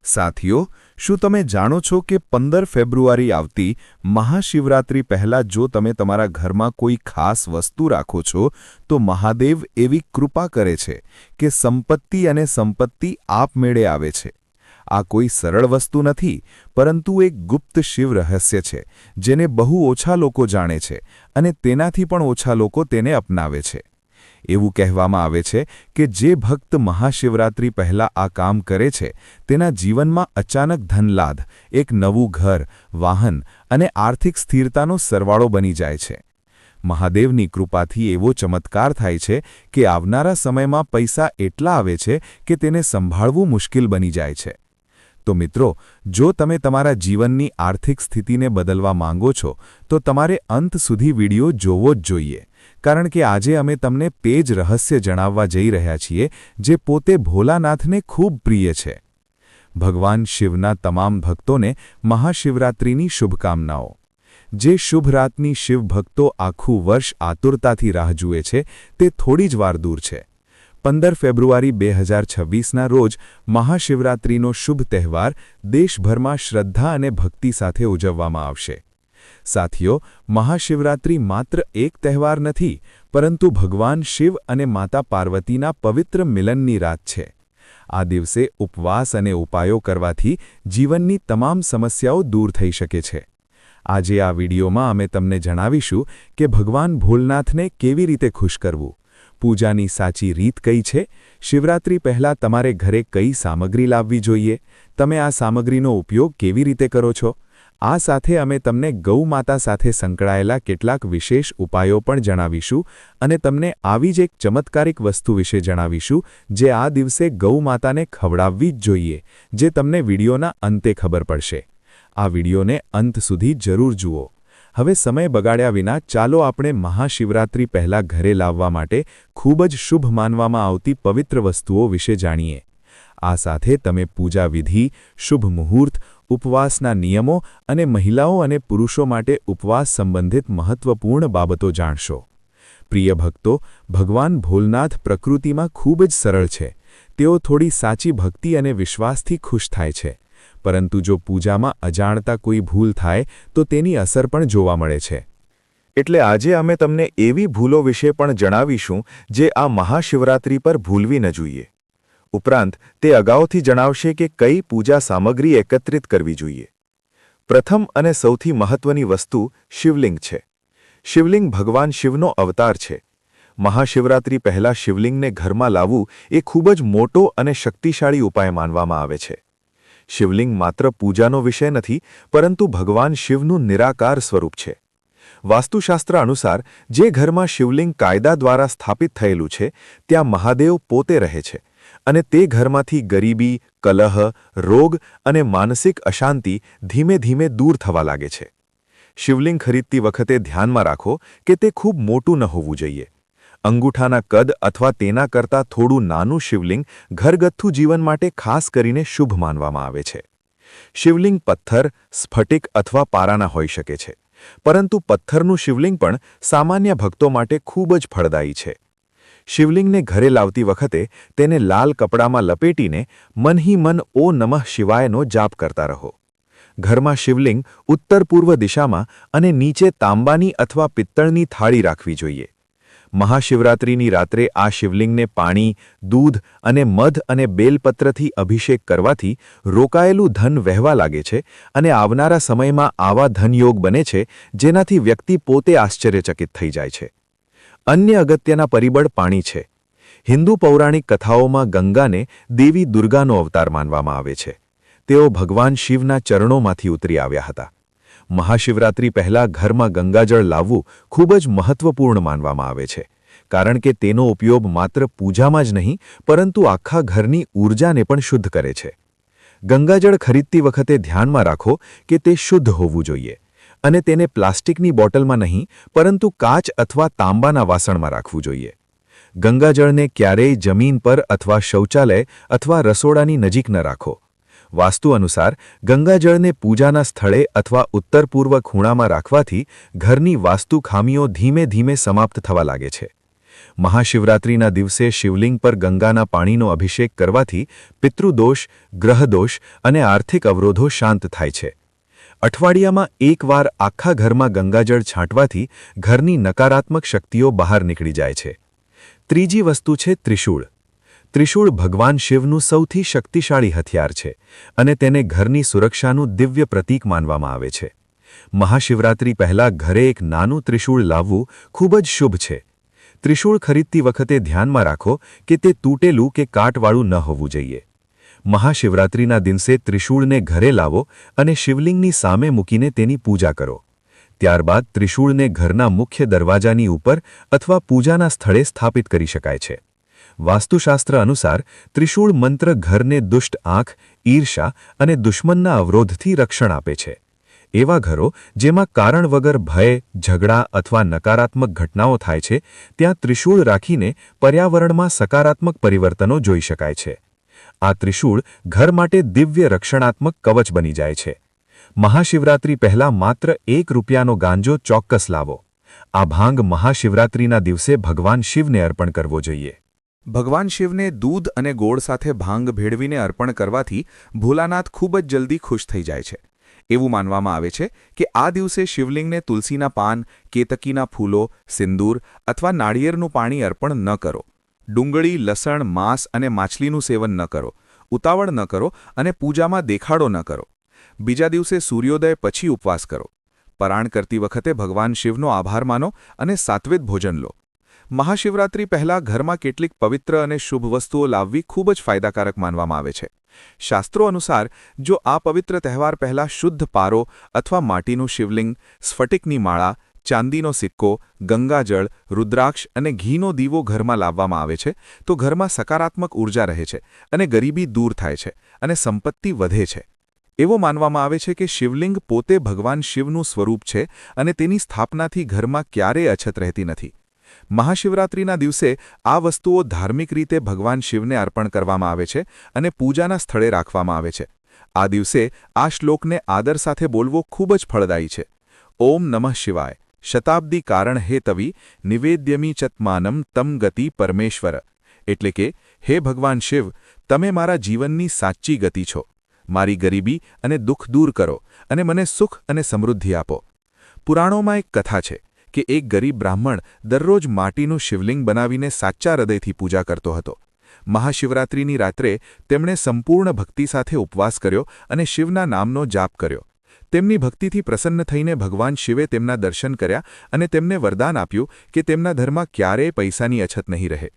સાથીઓ, શું તમે જાણો છો કે 15 ફેબ્રુઆરી આવતી મહાશિવરાત્રી પહેલાં જો તમે તમારા ઘરમાં કોઈ ખાસ વસ્તુ રાખો છો તો મહાદેવ એવી કૃપા કરે છે કે સંપત્તિ અને સંપત્તિ આપમેળે આવે છે। આ કોઈ સરળ વસ્તુ નથી, પરંતુ એક ગુપ્ત શિવ રહસ્ય છે જેને બહુ ઓછા લોકો જાણે છે અને તેનાથી પણ ઓછા લોકો તેને અપનાવે છે। એવું કહેવામાં આવે છે કે જે ભક્ત મહાશિવરાત્રી પહેલાં આ કામ કરે છે તેના જીવનમાં અચાનક ધનલાભ, એક નવું ઘર, વાહન અને આર્થિક સ્થિરતાનો સરવાળો બની જાય છે। મહાદેવની કૃપાથી એવો ચમત્કાર થાય છે કે આવનારા સમયમાં પૈસા એટલા આવે છે કે તેને સંભાળવું મુશ્કેલ બની જાય છે। તો મિત્રો, જો તમે તમારા જીવનની આર્થિક સ્થિતિને બદલવા માંગો છો તો તમારે અંત સુધી વિડિયો જોવો જ જોઈએ, કારણ કે આજે અમે તમને તે જ રહસ્ય જણાવવા જઈ રહ્યા છીએ જે પોતે ભોલાનાથને ખૂબ પ્રિય છે। ભગવાન શિવના તમામ ભક્તોને મહાશિવરાત્રિની શુભકામનાઓ। જે શુભ રાતની શિવ ભક્તો આખું વર્ષ આતુરતાથી રાહ જુએ છે તે થોડી જ વાર દૂર છે। 15 ફેબ્રુઆરી 2026ના રોજ મહાશિવરાત્રિનો શુભ તહેવાર દેશભરમાં શ્રદ્ધા અને ભક્તિ સાથે ઉજવવામાં આવશે। સાથીઓ, મહાશિવરાત્રિ માત્ર એક તહેવાર નથી, પરંતુ ભગવાન શિવ અને માતા પાર્વતીના પવિત્ર મિલનની રાત છે। આ દિવસે ઉપવાસ અને ઉપાયો કરવાથી જીવનની તમામ સમસ્યાઓ દૂર થઈ શકે છે। આજે આ વિડીયોમાં અમે તમને જણાવીશું કે ભગવાન ભોળનાથને કેવી રીતે ખુશ કરવું, પૂજાની સાચી રીત કઈ છે, શિવરાત્રી પહેલાં તમારે ઘરે કઈ સામગ્રી લાવવી જોઈએ, તમે આ સામગ્રીનો ઉપયોગ કેવી રીતે કરો છો। આ સાથે અમે તમને ગૌ માતા સાથે સંકળાયેલા કેટલાક વિશેષ ઉપાયો પણ જણાવીશું અને તમને આવી જ એક ચમત્કારિક વસ્તુ વિશે જણાવીશું જે આ દિવસે ગૌ માતાને ખવડાવવી જ જોઈએ, જે તમને વિડીયોના અંતે ખબર પડશે। આ વિડીયોને અંત સુધી જરૂર જુઓ। હવે સમય બગાડ્યા વિના ચાલો આપણે મહાશિવરાત્રી પહેલાં ઘરે લાવવા માટે ખૂબ જ શુભ માનવામાં આવતી પવિત્ર વસ્તુઓ વિશે જાણીએ। આ સાથે તમે પૂજા વિધિ, શુભ મુહૂર્ત, ઉપવાસના નિયમો અને મહિલાઓ અને પુરુષો માટે ઉપવાસ સંબંધિત મહત્વપૂર્ણ બાબતો જાણશો। પ્રિય ભક્તો, ભગવાન ભોળનાથ પ્રકૃતિમાં ખૂબ જ સરળ છે। તેઓ થોડી સાચી ભક્તિ અને વિશ્વાસથી ખુશ થાય છે, પરંતુ જો પૂજામાં અજાણતા કોઈ ભૂલ થાય તો તેની અસર પણ જોવા મળે છે। એટલે આજે અમે તમને એવી ભૂલો વિશે પણ જણાવીશું જે આ મહાશિવરાત્રી પર ભૂલવી ન જોઈએ। ઉપરાંત તે અગાઉથી જણાવશે કે કઈ પૂજા સામગ્રી એકત્રિત કરવી જોઈએ। પ્રથમ અને સૌથી મહત્વની વસ્તુ શિવલિંગ છે। શિવલિંગ ભગવાન શિવનો અવતાર છે। મહાશિવરાત્રી પહેલાં શિવલિંગને ઘરમાં લાવવું એ ખૂબ જ મોટો અને શક્તિશાળી ઉપાય માનવામાં આવે છે। શિવલિંગ માત્ર પૂજાનો વિષય નથી, પરંતુ ભગવાન શિવનું નિરાકાર સ્વરૂપ છે। વાસ્તુશાસ્ત્ર અનુસાર જે ઘરમાં શિવલિંગ કાયદા દ્વારા સ્થાપિત થયેલું છે ત્યાં મહાદેવ પોતે રહે છે અને તે ઘરમાંથી ગરીબી, કલહ, રોગ અને માનસિક અશાંતિ ધીમે ધીમે દૂર થવા લાગે છે। શિવલિંગ ખરીદતી વખતે ધ્યાનમાં રાખો કે તે ખૂબ મોટું ન હોવું જોઈએ। અંગૂઠાના કદ અથવા તેના કરતાં થોડું નાનું શિવલિંગ ઘરગથ્થુ જીવન માટે ખાસ કરીને શુભ માનવામાં આવે છે। શિવલિંગ પથ્થર, સ્ફટિક અથવા પારાના હોઈ શકે છે, પરંતુ પથ્થરનું શિવલિંગ પણ સામાન્ય ભક્તો માટે ખૂબ જ ફળદાયી છે। શિવલિંગને ઘરે લાવતી વખતે તેને લાલ કપડામાં લપેટીને મન હી મન ઓ નમઃ શિવાયનો જાપ કરતા રહો। ઘરમાં શિવલિંગ ઉત્તર પૂર્વ દિશામાં અને નીચે તાંબાની અથવા પિત્તળની થાળી રાખવી જોઈએ। મહાશિવરાત્રિની રાત્રે આ શિવલિંગને પાણી, દૂધ અને મધ અને બેલપત્રથી અભિષેક કરવાથી રોકાયેલું ધન વહેવા લાગે છે અને આવનારા સમયમાં આવા ધનયોગ બને છે જેનાથી વ્યક્તિ પોતે આશ્ચર્યચકિત થઈ જાય છે। અન્ય અગત્યના પરિબળ પાણી છે। હિન્દુ પૌરાણિક કથાઓમાં ગંગાને દેવી દુર્ગાનો અવતાર માનવામાં આવે છે। તેઓ ભગવાન શિવના ચરણોમાંથી ઉતરી આવ્યા હતા। મહાશિવરાત્રી પહેલાં ઘરમાં ગંગાજળ લાવવું ખૂબ જ મહત્વપૂર્ણ માનવામાં આવે છે, કારણ કે તેનો ઉપયોગ માત્ર પૂજામાં જ નહીં, પરંતુ આખા ઘરની ઊર્જાને પણ શુદ્ધ કરે છે। ગંગાજળ ખરીદતી વખતે ધ્યાનમાં રાખો કે તે શુદ્ધ હોવું જોઈએ અને તેને પ્લાસ્ટિકની બોટલમાં નહીં, પરંતુ કાચ અથવા તાંબાના વાસણમાં રાખવું જોઈએ। ગંગાજળને ક્યારેય જમીન પર અથવા શૌચાલય અથવા રસોડાની નજીક ન રાખો। વાસ્તુ અનુસાર ગંગાજળને પૂજાના સ્થળે અથવા ઉત્તર પૂર્વ ખૂણામાં રાખવાથી ઘરની વાસ્તુ ખામીઓ ધીમે ધીમે સમાપ્ત થવા લાગે છે। મહાશિવરાત્રિના દિવસે શિવલિંગ પર ગંગાના પાણીનો અભિષેક કરવાથી પિતૃદોષ, ગ્રહદોષ અને આર્થિક અવરોધો શાંત થાય છે. અઠવાડિયામાં એકવાર આખા ઘરમાં ગંગાજળ છાંટવાથી ઘરની નકારાત્મક શક્તિઓ બહાર નીકળી જાય છે. ત્રીજી વસ્તુ છે ત્રિશૂળ. ત્રિશૂળ ભગવાન શિવનું સૌથી શક્તિશાળી હથિયાર છે અને તેને ઘરની સુરક્ષાનું દિવ્ય પ્રતીક માનવામાં આવે છે. મહાશિવરાત્રિ પહેલાં ઘરે એક નાનું ત્રિશૂળ લાવવું ખૂબ જ શુભ છે. ત્રિશૂળ ખરીદતી વખતે ધ્યાનમાં રાખો કે તે તૂટેલું કે કાટવાળું ન હોવું જોઈએ. મહાશિવરાત્રિના દિવસે ત્રિશૂળને ઘરે લાવો અને શિવલિંગની સામે મૂકીને તેની પૂજા કરો. ત્યારબાદ ત્રિશૂળને ઘરના મુખ્ય દરવાજાની ઉપર અથવા પૂજાના સ્થળે સ્થાપિત કરી શકાય છે. વાસ્તુશાસ્ત્ર અનુસાર ત્રિશૂળ મંત્ર ઘરને દુષ્ટ આંખ, ઈર્ષા અને દુશ્મનના અવરોધથી રક્ષણ આપે છે. એવા ઘરો જેમાં કારણ વગર ભય, ઝઘડા અથવા નકારાત્મક ઘટનાઓ થાય છે, ત્યાં ત્રિશૂળ રાખીને પર્યાવરણમાં સકારાત્મક પરિવર્તનો જોઈ શકાય છે. આ ત્રિશૂળ ઘર માટે દિવ્ય રક્ષણાત્મક કવચ બની જાય છે. મહાશિવરાત્રિ પહેલાં માત્ર ₹1નો ગાંજો ચોક્કસ લાવો. આ ભાંગ મહાશિવરાત્રિના દિવસે ભગવાન શિવને અર્પણ કરવો જોઈએ. ભગવાન શિવને દૂધ અને ગોળ સાથે ભાંગ ભેળવીને અર્પણ કરવાથી ભોલાનાથ ખૂબ જ જલ્દી ખુશ થઈ જાય છે. એવું માનવામાં આવે છે કે આ દિવસે શિવલિંગને તુલસીના પાન, કેતકીના ફૂલો, સિંદૂર અથવા નાળિયેરનું પાણી અર્પણ ન કરો. ડુંગળી, લસણ, માંસ અને માછલીનું સેવન ન કરો. ઉતાવળ ન કરો અને પૂજામાં દેખાડો ન કરો. બીજા દિવસે સૂર્યોદય પછી ઉપવાસ કરો. પરાણ કરતી વખતે ભગવાન શિવનો આભાર માનો અને સાત્વિક ભોજન લો. મહાશિવરાત્રિ પહેલાં ઘરમાં કેટલીક પવિત્ર અને શુભ વસ્તુઓ લાવવી ખૂબ જ ફાયદાકારક માનવામાં આવે છે. શાસ્ત્રો અનુસાર જો આ પવિત્ર તહેવાર પહેલાં શુદ્ધ પારો અથવા માટીનું શિવલિંગ, સ્ફટિકની માળા, ચાંદીનો સિક્કો, ગંગાજળ, રુદ્રાક્ષ અને ઘીનો દીવો ઘરમાં લાવવામાં આવે છે તો ઘરમાં સકારાત્મક ઉર્જા રહે છે અને ગરીબી દૂર થાય છે અને સંપત્તિ વધે છે. એવું માનવામાં આવે છે કે શિવલિંગ પોતે ભગવાન શિવનું સ્વરૂપ છે અને તેની સ્થાપનાથી ઘરમાં ક્યારેય અછત રહેતી નથી. મહાશિવરાત્રિના દિવસે આ વસ્તુઓ ધાર્મિક રીતે ભગવાન શિવને અર્પણ કરવામાં આવે છે અને પૂજાના સ્થળે રાખવામાં આવે છે. આ દિવસે આ શ્લોકને આદર સાથે બોલવો ખૂબ જ ફળદાયી છે. ઓમ નમઃ શિવાય શતાબ્દી કારણ હે તવી નિવેદ્યમી ચત્માનમ તમ ગતિ પરમેશ્વર. એટલે કે હે ભગવાન શિવ, તમે મારા જીવનની સાચી ગતિ છો. મારી ગરીબી અને દુઃખ દૂર કરો અને મને સુખ અને સમૃદ્ધિ આપો. પુરાણોમાં એક કથા છે કે એક ગરીબ બ્રાહ્મણ દરરોજ માટીનું શિવલિંગ બનાવીને સાચા હૃદયથી પૂજા કરતો હતો. મહાશિવરાત્રિની રાત્રે તેમણે સંપૂર્ણ ભક્તિ સાથે ઉપવાસ કર્યો અને શિવના નામનો જાપ કર્યો. તેમની ભક્તિથી પ્રસન્ન થઈને ભગવાન શિવે તેમના દર્શન કર્યા અને તેમને વરદાન આપ્યું કે તેમના ઘરમાં ક્યારેય પૈસાની અછત નહીં રહે.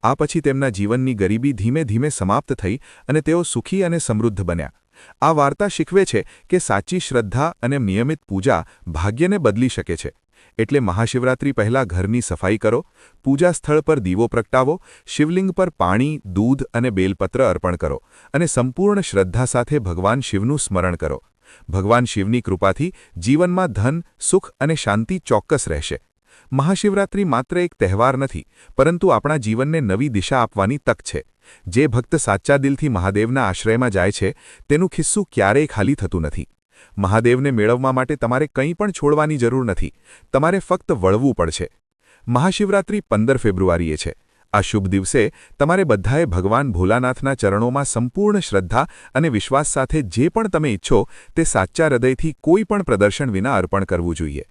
આ પછી તેમના જીવનની ગરીબી ધીમે ધીમે સમાપ્ત થઈ અને તેઓ સુખી અને સમૃદ્ધ બન્યા. આ વાર્તા શીખવે છે કે સાચી શ્રદ્ધા અને નિયમિત પૂજા ભાગ્યને બદલી શકે છે. એટલે મહાશિવરાત્રિ પહેલાં ઘરની સફાઈ કરો, પૂજા સ્થળ પર દીવો પ્રગટાવો, શિવલિંગ પર પાણી, દૂધ અને બેલપત્ર અર્પણ કરો અને સંપૂર્ણ શ્રદ્ધા સાથે ભગવાન શિવનું સ્મરણ કરો. ભગવાન શિવની કૃપાથી જીવનમાં ધન, સુખ અને શાંતિ ચોક્કસ રહેશે. મહાશિવરાત્રિ માત્ર એક તહેવાર નથી, પરંતુ આપણા જીવનને નવી દિશા આપવાની તક છે. જે ભક્ત સાચા દિલથી મહાદેવના આશ્રયમાં જાય છે તેનું ખિસ્સું ક્યારેય ખાલી થતું નથી. મહાદેવને મેળવવા માટે તમારે કંઈ પણ છોડવાની જરૂર નથી. તમારે ફક્ત વળવું પડશે. મહાશિવરાત્રિ 15 ફેબ્રુઆરીએ છે. આ શુભ દિવસે તમારે બધાએ ભગવાન ભોલાનાથના ચરણોમાં સંપૂર્ણ શ્રદ્ધા અને વિશ્વાસ સાથે જે પણ તમે ઈચ્છો તે સાચા હૃદયથી કોઈ પણ પ્રદર્શન વિના અર્પણ કરવું જોઈએ.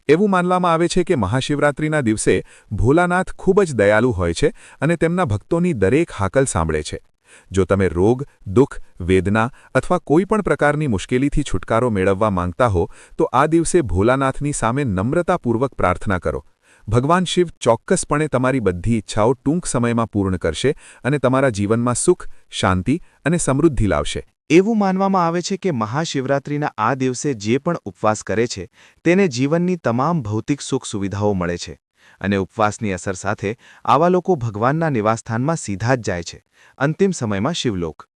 એવું માનવામાં આવે છે કે મહાશિવરાત્રિના દિવસે ભોલાનાથ ખૂબ જ દયાળુ હોય છે અને તેમના ભક્તોની દરેક હાકલ સાંભળે છે. જો તમે રોગ, દુઃખ, વેદના અથવા કોઈ પણ પ્રકારની મુશ્કેલીથી છુટકારો મેળવવા માંગતા હો તો આ દિવસે ભોલાનાથની સામે નમ્રતાપૂર્વક પ્રાર્થના કરો. ભગવાન શિવ ચોક્કસપણે તમારી બધી ઈચ્છાઓ ટૂંક સમયમાં પૂર્ણ કરશે અને તમારા જીવનમાં સુખ, શાંતિ અને સમૃદ્ધિ લાવશે. એવું માનવામાં આવે છે કે મહાશિવરાત્રિના આ દિવસે જે પણ ઉપવાસ કરે છે તેને જીવનની તમામ ભૌતિક સુખ સુવિધાઓ મળે છે અને ઉપવાસની અસર સાથે આવા લોકો ભગવાનના નિવાસસ્થાનમાં સીધા જ જાય છે, અંતિમ સમયમાં શિવલોક.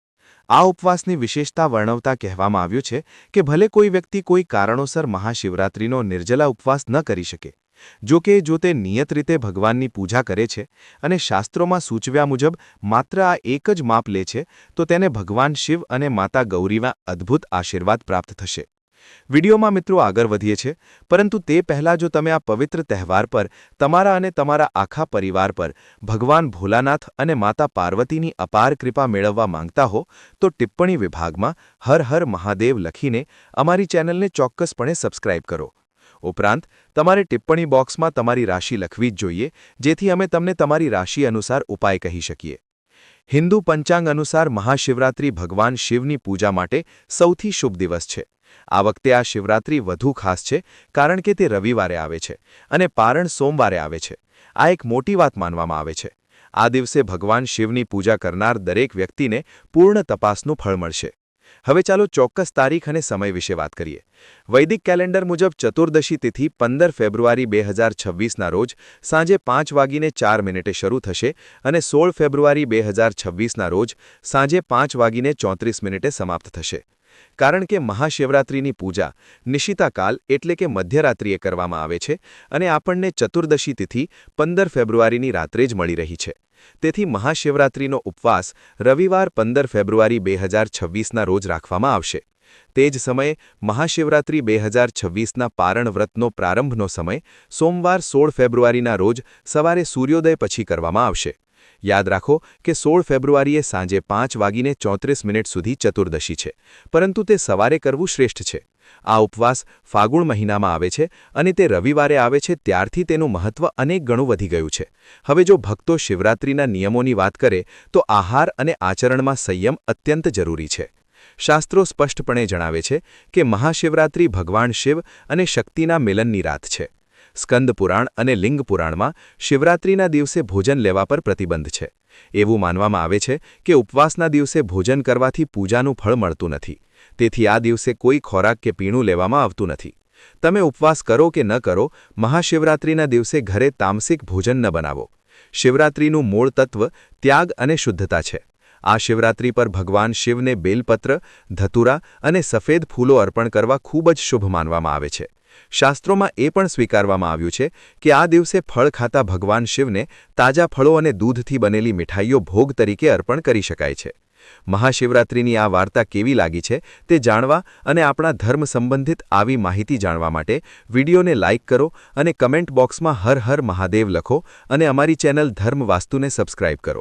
આ ઉપવાસની વિશેષતા વર્ણવતા કહેવામાં આવ્યું છે કે ભલે કોઈ વ્યક્તિ કોઈ કારણોસર મહાશિવરાત્રિનો નિર્જલા ઉપવાસ ન કરી શકે, જો તે નિયત રીતે ભગવાનની પૂજા કરે છે અને શાસ્ત્રોમાં સૂચવ્યા મુજબ માત્ર આ એક જ માપ લે છે તો તેને ભગવાન શિવ અને માતા ગૌરીના અદ્ભુત આશીર્વાદ પ્રાપ્ત થશે. વિડીયોમાં મિત્રો આગળ વધીએ છીએ, પરંતુ તે પહેલાં જો તમે આ પવિત્ર તહેવાર પર તમારા અને તમારા આખા પરિવાર પર ભગવાન ભોલાનાથ અને માતા પાર્વતીની અપાર કૃપા મેળવવા માંગતા હો તો ટિપ્પણી વિભાગમાં હર હર મહાદેવ લખીને અમારી ચેનલને ચોક્કસપણે સબસ્ક્રાઇબ કરો. ઉપરાંત તમારે ટિપ્પણી બોક્સમાં તમારી રાશિ લખવી જ જોઈએ, જેથી અમે તમને તમારી રાશિ અનુસાર ઉપાય કહી શકીએ. હિન્દુ પંચાંગ અનુસાર મહાશિવરાત્રિ ભગવાન શિવની પૂજા માટે સૌથી શુભ દિવસ છે. આ વખતે આ શિવરાત્રિ વધુ ખાસ છે કારણ કે તે રવિવારે આવે છે અને પારણ સોમવારે આવે છે. આ એક મોટી વાત માનવામાં આવે છે. આ દિવસે ભગવાન શિવની પૂજા કરનાર દરેક વ્યક્તિને પૂર્ણ તપાસનું ફળ મળશે. હવે ચાલો ચોક્કસ તારીખ અને સમય વિશે વાત કરીએ. વૈદિક કેલેન્ડર મુજબ ચતુર્દશી તિથિ 15 ફેબ્રુઆરી 2026ના રોજ સાંજે 5:04 શરૂ થશે અને 16 ફેબ્રુઆરી 2026ના રોજ સાંજે 5:34 સમાપ્ત થશે. કારણ કે મહાશિવરાત્રિની પૂજા નિશિતાકાલ એટલે કે મધ્યરાત્રિએ કરવામાં આવે છે અને આપણને ચતુર્દશી તિથિ 15 ફેબ્રુઆરીની રાત્રે જ મળી રહી છે. તેથી મહાશિવરાત્રિનો ઉપવાસ રવિવાર 15 ફેબ્રુઆરી 2026ના રોજ રાખવામાં આવશે. તે જ સમયે મહાશિવરાત્રિ 2026ના પારણ વ્રતનો પ્રારંભનો સમય સોમવાર 16 ફેબ્રુઆરીના રોજ સવારે સૂર્યોદય પછી કરવામાં આવશે. યાદ રાખો કે 16 ફેબ્રુઆરીએ સાંજે 5:34 સુધી ચતુર્દશી છે, પરંતુ તે સવારે કરવું શ્રેષ્ઠ છે. આ ઉપવાસ ફાગુણ મહિનામાં આવે છે અને તે રવિવારે આવે છે, ત્યારથી તેનું મહત્વ અનેક ગણું વધી ગયું છે. હવે જો ભક્તો શિવરાત્રિના નિયમોની વાત કરે તો આહાર અને આચરણમાં સંયમ અત્યંત જરૂરી છે. શાસ્ત્રો સ્પષ્ટપણે જણાવે છે કે મહાશિવરાત્રિ ભગવાન શિવ અને શક્તિના મિલનની રાત છે. સ્કંદ પુરાણ અને લિંગ પુરાણમાં શિવરાત્રિના દિવસે ભોજન લેવા પર પ્રતિબંધ છે. એવું માનવામાં આવે છે કે ઉપવાસના દિવસે ભોજન કરવાથી પૂજાનું ફળ મળતું નથી. તેથી આ દિવસે કોઈ ખોરાક કે પીણું લેવામાં આવતું નથી. તમે ઉપવાસ કરો કે ન કરો, મહાશિવરાત્રિના દિવસે ઘરે તામસિક ભોજન ન બનાવો. શિવરાત્રિનું મૂળ તત્વ ત્યાગ અને શુદ્ધતા છે. આ શિવરાત્રિ પર ભગવાન શિવને બેલપત્ર, ધતુરા અને સફેદ ફૂલો અર્પણ કરવા ખૂબ જ શુભ માનવામાં આવે છે. શાસ્ત્રોમાં એ પણ સ્વીકારવામાં આવ્યું છે કે આ દિવસે ફળ ખાતા ભગવાન શિવને તાજા ફળો અને દૂધથી બનેલી મીઠાઈઓ ભોગ તરીકે અર્પણ કરી શકાય છે. મહાશિવરાત્રિની આ વાર્તા કેવી લાગી છે તે જાણવા અને આપણા ધર્મ સંબંધિત આવી માહિતી જાણવા માટે વિડીયોને લાઇક કરો અને કમેન્ટ બોક્સમાં હર હર મહાદેવ લખો અને અમારી ચેનલ ધર્મ વાસ્તુને સબસ્ક્રાઇબ કરો.